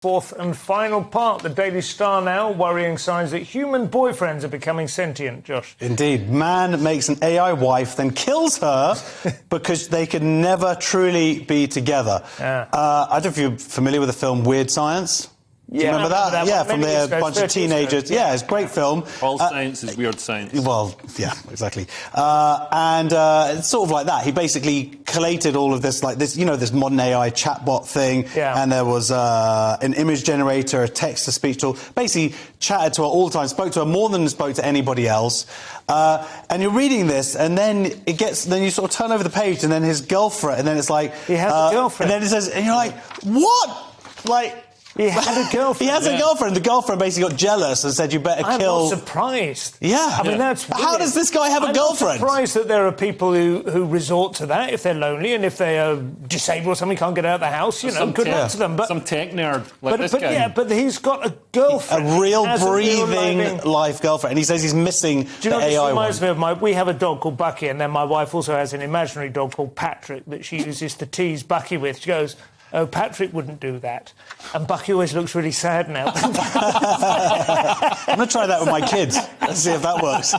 Fourth and final part, the Daily Star now, worrying signs that human boyfriends are becoming sentient, Josh. Indeed. Man makes an AI wife, then kills her because they can never truly be together. Yeah. I don't know if you're familiar with the film Weird Science. Do you remember that? Yeah, from a bunch of teenagers. Yeah, it's a great film. All science is weird science. Well, yeah, exactly. It's sort of like that. He basically collated all of this, like this, you know, this modern AI chatbot thing. Yeah. And there was an image generator, a text-to-speech tool. Basically, chatted to her all the time, spoke to her more than spoke to anybody else. And you're reading this, and then then you sort of turn over the page, and then his girlfriend, and then it's like... He has a girlfriend. And then it says, and you're like, what? Like... He had a girlfriend. He has a girlfriend. The girlfriend basically got jealous and said, you better kill... I'm not surprised. Yeah. I mean, that's weird. How does this guy have a girlfriend? I'm not surprised that there are people who resort to that if they're lonely and if they are disabled or something, can't get out of the house, you know, good luck to them. But, some tech nerd like this guy. Yeah, but he's got a girlfriend. A real breathing life girlfriend. And he says he's missing the AI one. This reminds me of we have a dog called Bucky, and then my wife also has an imaginary dog called Patrick that she uses to tease Bucky with. She goes... Oh, Patrick wouldn't do that. And Bucky always looks really sad now. I'm going to try that with my kids. Let's see if that works.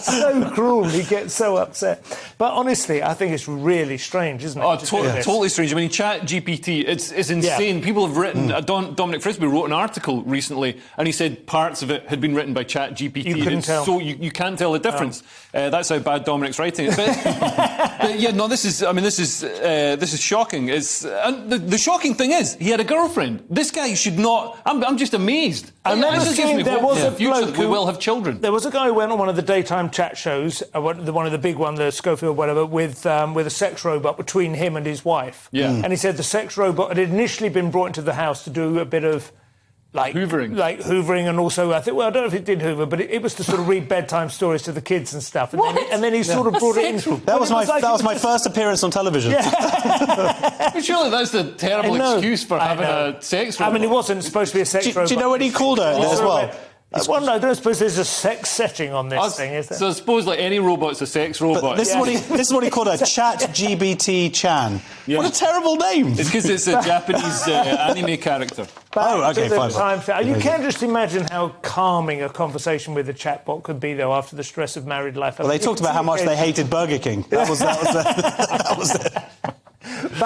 So cruel. He gets so upset. But honestly, I think it's really strange, isn't it? Oh, totally strange. I mean, ChatGPT, it's insane. Yeah. People have written... Dominic Frisby wrote an article recently, and he said parts of it had been written by ChatGPT. You couldn't tell. So you can't tell the difference. Oh. That's how bad Dominic's writing it. But yeah, no, this is shocking. And the shocking thing is, he had a girlfriend. This guy should not... I'm just amazed. I've never seen... There was a bloke who will have children. There was a guy who went on one of the daytime chat shows, one of the big one, the Schofield, whatever, with a sex robot between him and his wife. Yeah. And he said the sex robot had initially been brought into the house to do a bit of... hoovering, and also I don't know if it did hoover, but it was to sort of read bedtime stories to the kids and stuff. And then he sort of brought it in. That was my first appearance on television. Yeah. Surely that's a terrible excuse for having a sex robot. I mean, it wasn't supposed to be a sex robot. Do you know what he called her as well? Well, no, I don't suppose there's a sex setting on this thing, is there? So I suppose like any robot's a sex robot. But this is what he called her, ChatGPT-chan. Yeah. What a terrible name! It's because it's a Japanese anime character. Okay, fine. You can just imagine how calming a conversation with a chatbot could be, though, after the stress of married life. Well, they talked about how much they hated Burger King. That was it.